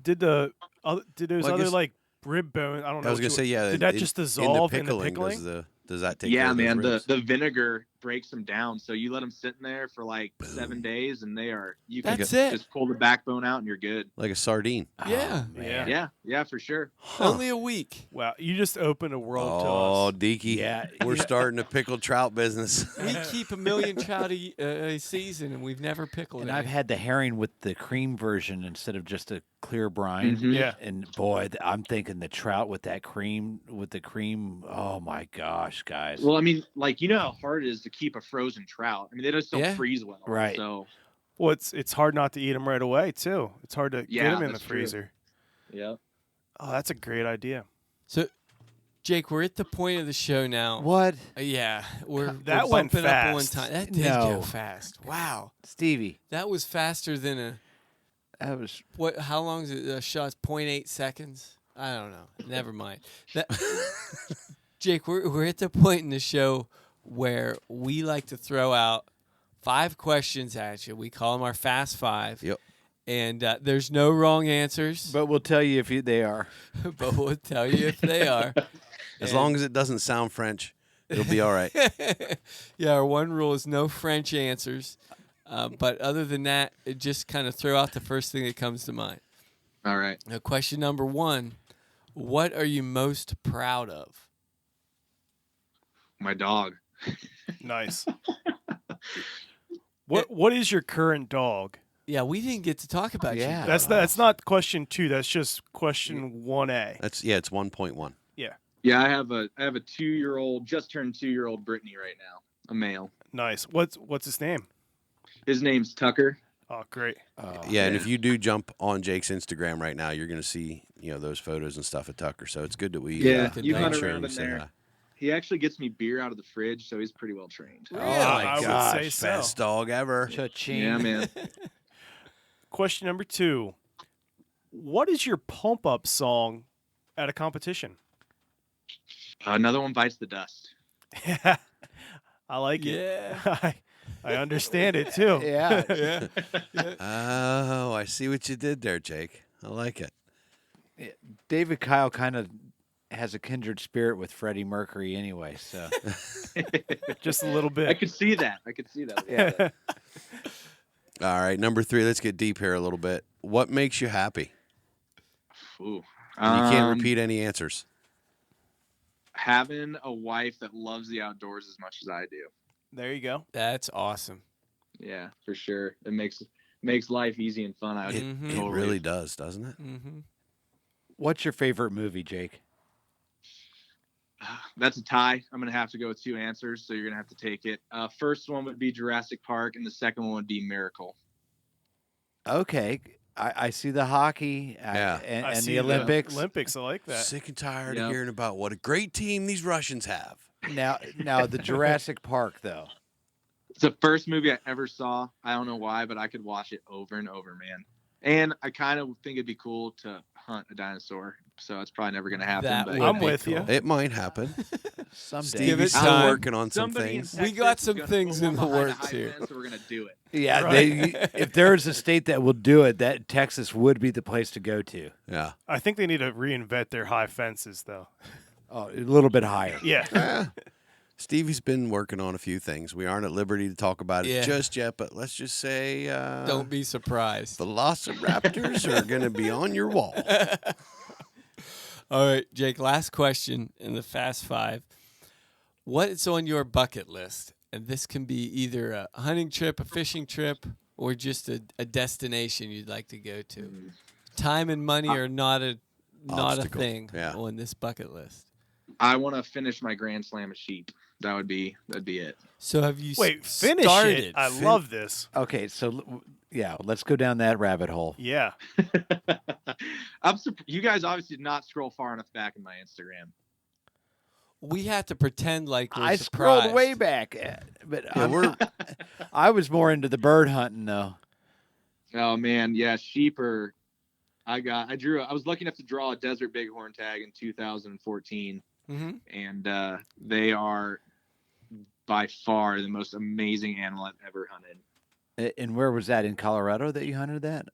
did those other like rib bone? I don't know. I was gonna say, yeah. Did that just dissolve in the pickling? Does that take? Yeah, man. The vinegar breaks them down, so you let them sit in there for like 7 days, and you can just pull the backbone out, and you're good. Like a sardine. Yeah. Yeah, for sure. Only a week. Wow, you just opened a world to us. Oh, Deaky. Yeah, we're starting a pickled trout business. We keep 1 million trout a season, and we've never pickled it. And I've had the herring with the cream version instead of just a clear brine. Mm-hmm. Yeah. And boy, I'm thinking the trout with the cream. Oh my gosh, guys. Well, I mean, like, you know how hard it is to keep a frozen trout. I mean, they just don't freeze well. Right. So, well, it's hard not to eat them right away too. It's hard to get them in the freezer. True. Yeah. Oh, that's a great idea. So, Jake, we're at the point of the show now. What? Yeah, we're went bumping fast. up one time. That did go fast. Wow, Stevie, that was faster than a. That was what? How long is it? A shot's 0.8 seconds. I don't know. Never mind. Jake, we're at the point in the show where we like to throw out 5 questions at you. We call them our Fast 5. Yep. And there's no wrong answers. But we'll tell you if they are. But we'll tell you if they are. As long as it doesn't sound French, it'll be all right. Yeah, our one rule is no French answers. But other than that, just kind of throw out the first thing that comes to mind. All right. Now, question number 1, what are you most proud of? My dog. Nice. What is your current dog? Yeah, we didn't get to talk about you. That's not question 2. That's just question 1A. It's 1.1. Yeah. Yeah, I have a 2-year-old, just turned 2-year-old Brittany right now, a male. Nice. What's his name? His name's Tucker. Oh, great. And if you do jump on Jake's Instagram right now, you're going to see those photos and stuff of Tucker. So it's good that we you make hunt sure around and in say there. hi. He actually gets me beer out of the fridge, so he's pretty well trained. Really? Oh my I gosh, would say so. best dog ever. Cha-ching. Yeah, man. Question number 2. What is your pump up song at a competition? Another one bites the dust. Yeah. I like it. Yeah. I understand it too. Yeah. Oh, I see what you did there, Jake. I like it. David Kyle kind of has a kindred spirit with Freddie Mercury anyway, so just a little bit. I could see that. Yeah. All right, number 3. Let's get deep here a little bit. What makes you happy? Ooh. And you can't repeat any answers. Having a wife that loves the outdoors as much as I do. There you go. That's awesome. Yeah, for sure. It makes life easy and fun. It really does, doesn't it? Mm-hmm. What's your favorite movie, Jake? That's a tie. I'm going to have to go with 2 answers, so you're going to have to take it. First one would be Jurassic Park, and the second one would be Miracle. Okay. I see the hockey and the Olympics. Olympics, I like that. Sick and tired of hearing about what a great team these Russians have. Now the Jurassic Park, though. It's the first movie I ever saw. I don't know why, but I could watch it over and over, man. And I kind of think it'd be cool to hunt a dinosaur. So it's probably never going to happen. But I'm with you. It might happen. Someday. Stevie's still working on some things. We got some things in the works here. So we're going to do it. Yeah, Right. if there's a state that will do it, that Texas would be the place to go to. Yeah. I think they need to reinvent their high fences, though. Oh, a little bit higher. Yeah. Stevie's been working on a few things. We aren't at liberty to talk about it just yet, but let's just say don't be surprised. Velociraptors are going to be on your wall. All right, Jake, last question in the Fast 5. What's on your bucket list? And this can be either a hunting trip, a fishing trip, or just a destination you'd like to go to. Time and money are not a thing on this bucket list. I want to finish my Grand Slam of sheep. That'd be it. So have you finish started? it? I love this. Okay, so let's go down that rabbit hole. Yeah. You guys obviously did not scroll far enough back in my Instagram. we have to pretend like we're I surprised. scrolled way back, but I was more into the bird hunting though. Oh man, yeah, sheep are. I was lucky enough to draw a desert bighorn tag in 2014, and they are by far the most amazing animal I've ever hunted. And where was that, in Colorado that you hunted that?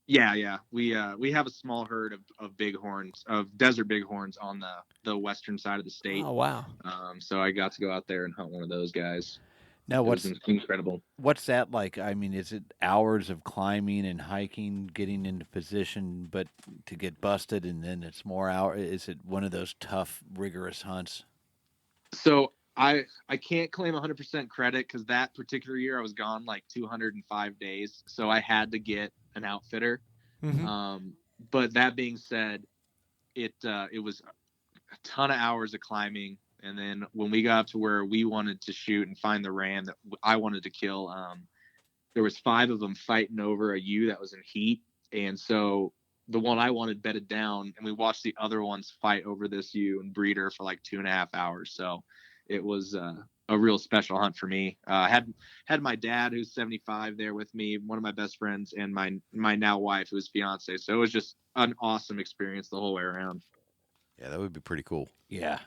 Yeah. We have a small herd of bighorns, of desert bighorns on the western side of the state. Oh wow! So I got to go out there and hunt one of those guys. Now, what's incredible? What's that like? I mean, is it hours of climbing and hiking, getting into position, but to get busted, and then it's more hours? Is it one of those tough, rigorous hunts? So I can't claim 100% credit because that particular year I was gone like 205 days, so I had to get an outfitter. But that being said, it was a ton of hours of climbing. And then when we got up to where we wanted to shoot and find the ram that I wanted to kill, there was 5 of them fighting over a ewe that was in heat. And so the one I wanted bedded down, and we watched the other ones fight over this ewe and breed her for like 2.5 hours. So it was a real special hunt for me. I had my dad, who's 75, there with me, one of my best friends, and my now wife, who's fiance. So it was just an awesome experience the whole way around. Yeah, that would be pretty cool. Yeah.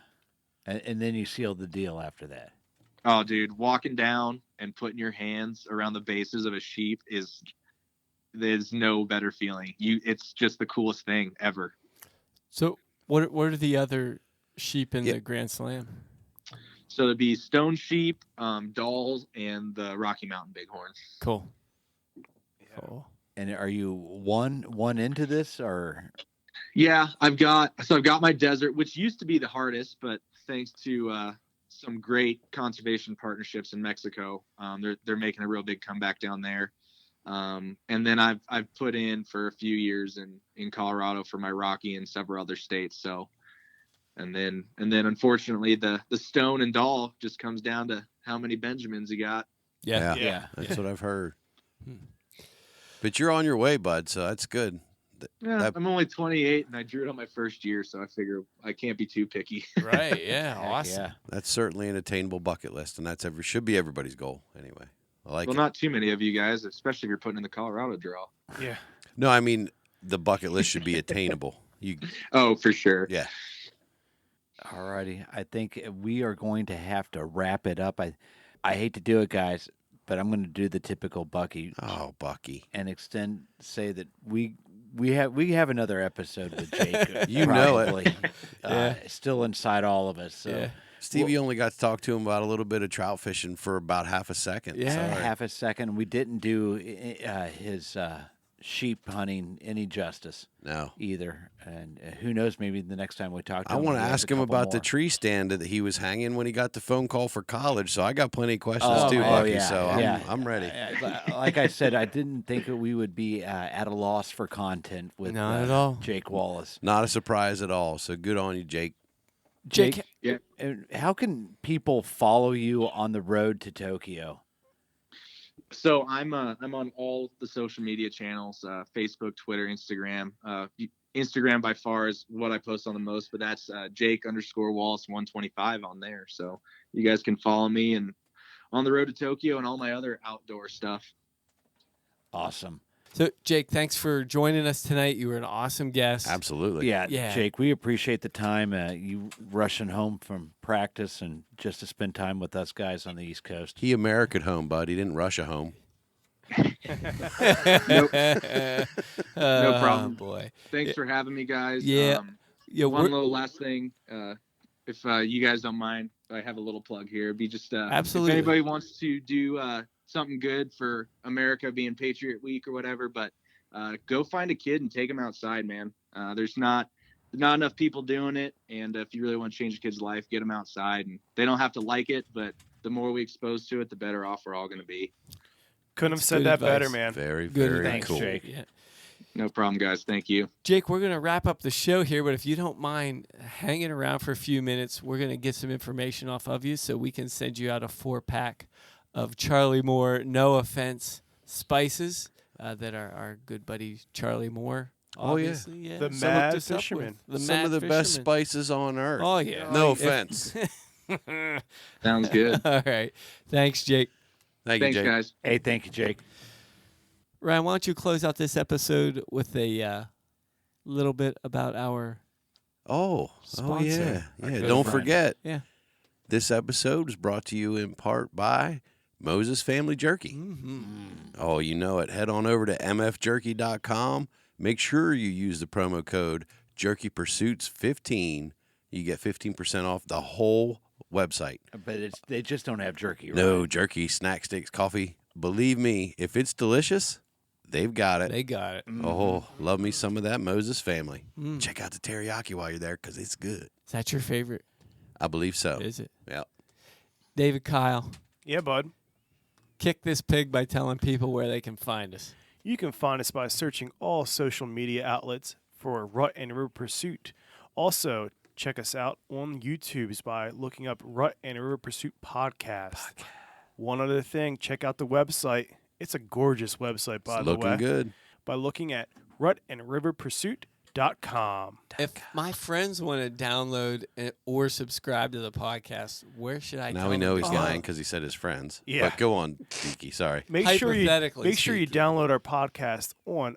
And then you sealed the deal after that. Oh, dude, walking down and putting your hands around the bases of a sheep there's no better feeling. It's just the coolest thing ever. So what are the other sheep in the Grand Slam? So there'd be stone sheep, dolls, and the Rocky Mountain bighorn. Cool. Yeah. Cool. And are you one into this, or? Yeah, I've got my desert, which used to be the hardest, but thanks to some great conservation partnerships in Mexico, they're making a real big comeback down there. And then I've put in for a few years in Colorado for my Rocky and several other states. So, and then unfortunately the stone and doll just comes down to how many Benjamins you got. Yeah. That's what I've heard. But you're on your way, bud. So that's good. Yeah, I'm only 28 and I drew it on my first year, so I figure I can't be too picky. Right? Yeah. Awesome. Yeah. That's certainly an attainable bucket list, and should be everybody's goal anyway. I like it. Not too many of you guys, especially if you're putting in the Colorado draw. Yeah. No, I mean the bucket list should be attainable. Oh, for sure. Yeah. All righty. I think we are going to have to wrap it up. I hate to do it, guys, but I'm going to do the typical Bucky. Oh, Bucky. And say that we have another episode with Jake. You probably, know it. Still inside all of us. So. Yeah. Stevie only got to talk to him about a little bit of trout fishing for about half a second. Yeah, half a second. We didn't do his sheep hunting any justice. No. Either. And who knows, maybe the next time we talk to him. I want to ask him about the tree stand that he was hanging when he got the phone call for college. So I got plenty of questions too, Bucky. Yeah, so I'm ready. Like I said, I didn't think that we would be at a loss for content with Not at all. Jake Wallace. Not a surprise at all. So good on you, Jake. Jake, yeah. How can people follow you on the road to Tokyo? So I'm on all the social media channels, Facebook, Twitter, Instagram. Instagram by far is what I post on the most, but that's Jake_Wallace 125 on there. So you guys can follow me and on the road to Tokyo and all my other outdoor stuff. Awesome. So, Jake, thanks for joining us tonight. You were an awesome guest. Absolutely. Yeah. Jake, we appreciate the time. You rushing home from practice and just to spend time with us guys on the East Coast. He American home, bud. He didn't rush a home. No problem. Boy. Thanks for having me, guys. Yeah. One little last thing. If you guys don't mind, I have a little plug here. It'd be just absolutely. If anybody wants to do something good for America being Patriot Week or whatever, but go find a kid and take them outside, man. There's not enough people doing it, and if you really want to change a kid's life, get them outside. And they don't have to like it, but the more we expose to it, the better off we're all going to be. Couldn't have said that better, man. Very, Good very advice, cool. Jake. Yeah. No problem, guys. Thank you. Jake, we're going to wrap up the show here, but if you don't mind hanging around for a few minutes, we're going to get some information off of you so we can send you out a 4-pack of Charlie Moore, no offense, spices that our good buddy Charlie Moore Oh, yeah. obviously. Yeah. The So hooked Mad us up with Fisherman. the Some Mad of the best Fisherman. spices on earth. Oh, yeah. No If- offense. Sounds good. All right. Thanks, Jake. Thank you, Thanks, Jake. guys. Hey, thank you, Jake. Ryan, why don't you close out this episode with a little bit about our Oh sponsor? yeah. Our Yeah. good Don't friend. forget. Yeah. This episode is brought to you in part by Moses Family Jerky. Mm-hmm. Oh, you know it. Head on over to mfjerky.com. Make sure you use the promo code JerkyPursuits15. You get 15% off the whole website. But they just don't have jerky, right? No jerky, snack sticks, coffee. Believe me, if it's delicious, they've got it. They got it. Oh, love me some of that Moses Family. Mm. Check out the teriyaki while you're there because it's good. Is that your favorite? I believe so. Is it? Yeah. David Kyle, Yeah, bud. kick this pig by telling people where they can find us. You can find us by searching all social media outlets for Rut and River Pursuit. Also, check us out on YouTube's by looking up Rut and River Pursuit Podcast. One other thing, check out the website. It's a gorgeous website, by It's the looking way. good. By looking at rutandriverpursuit.com. If my friends want to download or subscribe to the podcast, where should I Now tell we know them he's to go? lying because he said his friends. Yeah. But go on, Deaky. Sorry. Make sure you Hypothetically download our podcast on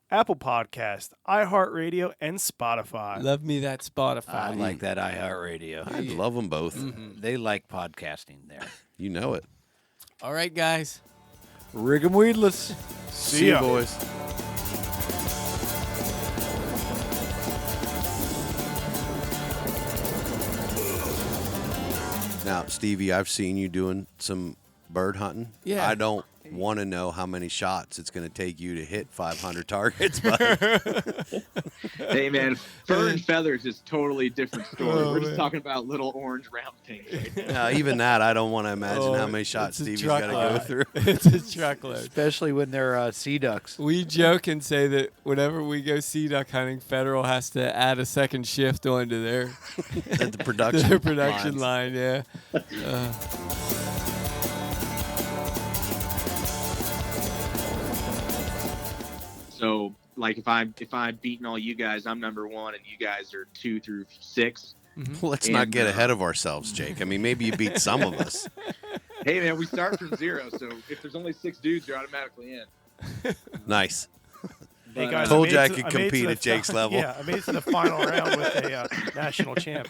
Apple Podcast, iHeartRadio, and Spotify. Love me that Spotify. I like that iHeartRadio. I love them both. They like podcasting there. You know it. All right, guys. Rig 'em weedless. See you, ya. boys. Now, Stevie, I've seen you doing some bird hunting. Yeah. I don't want to know how many shots it's going to take you to hit 500 targets, but Hey, man, fur and feathers is totally different story. Oh, We're just man. talking about little orange round things right now. even that, I don't want to imagine how many shots it's a Stevie's got to go truckload. through. It's a truckload. Especially when they're sea ducks. We joke and say that whenever we go sea duck hunting, Federal has to add a second shift onto their At the production, their production lines. line. Yeah. So, like, if I'm beating all you guys, I'm number one, and you guys are 2 through 6. Let's not And, get ahead of ourselves, Jake. I mean, maybe you beat some of us. Hey, man, we start from 0, so if there's only 6 dudes, you're automatically in. Nice. Hey, But, guys, Told I you I made it could to- I made it to compete the at Jake's fi- level. Yeah, I made it to the final round with a national champ.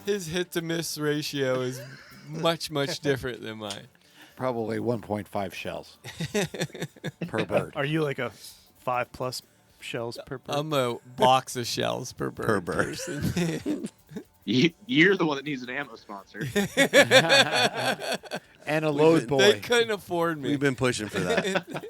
His hit to miss ratio is much different than mine. Probably 1.5 shells per bird. Are you like a 5+ shells per bird? I'm a box of shells per bird. Per bird. person. You're the one that needs an ammo sponsor. And a load boy. They couldn't afford me. We've been pushing for that.